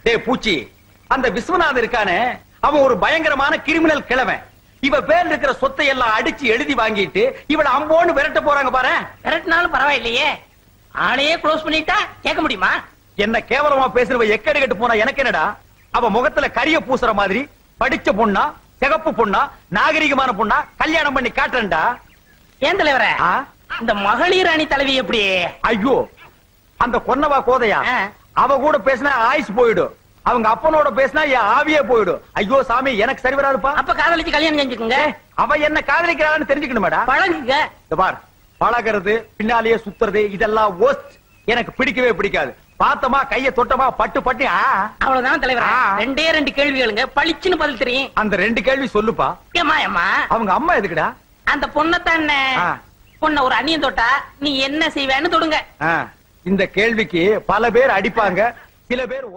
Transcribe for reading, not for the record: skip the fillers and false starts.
டேய் பூச்சி, அந்த விஸ்வநாதன் இருக்கானே, அவன் ஒரு பயங்கரமான கிரிமினல் கிழவன். இவ பேர்ல இருக்கிற சொத்தை எல்லாம் அடிச்சு எழுதி வாங்கிட்டு இவள அம்போன்னு விரட்ட போறாங்க பாரு. விரட்டினாலும் பரவாயில்லையே, ஆளையே க்ளோஸ் பண்ணிட்டா கேட்க முடியுமா? என்ன கேவலமா பேசுறவ எக்கடி கட்டு போனா எனக்கு என்னடா? அவ முகத்துல கரிய பூசுற மாதிரி படிச்ச பொண்ணா, சிகப்பு பொண்ணா, நாகரிகமான பொண்ணா கல்யாணம் பண்ணி காட்டுறேன்டா. ஏன் தலைவர, இந்த மகளிர் அணி தலைவி எப்படி? ஐயோ, அந்த கொன்னவா கோதையா, அவ கூட பேசினா ஆயுஸ் போயிடும். அவங்க அப்பனோட பேசினா என் ஆவியே போயிடும். ஐயோ சாமி, எனக்கு சரி வராதுப்பா. அப்ப காதலிச்சு கல்யாணம் செஞ்சுக்குங்க. அவ என்ன காதலிக்கிறான்னு தெரிஞ்சுக்கணுமேடா. பழகுங்க. பார், பழகிறது பின்னாலேயே சுத்துறது இதெல்லாம் worst. எனக்கு பிடிக்கவே பிடிக்காது. பார்த்தமா கைய தொட்டமா பட்டு பட்டு. அவ்வளவுதான் தலைவரா. ரெண்டே ரெண்டு கேள்விகளுங்க, பளிச்சுன்னு பதில் தெரியும். அந்த ரெண்டு கேள்வி சொல்லுப்பா. ஏமா ஏமா, அவங்க அம்மா எதுக்குடா? அந்த பொண்ணத்தானே, பொண்ண ஒரு அண்ணியன் தொட்டா நீ என்ன செய்வேன்னு தொடுங்க. இந்த கேள்விக்கு பல பேர் அடிப்பாங்க, சில பேர்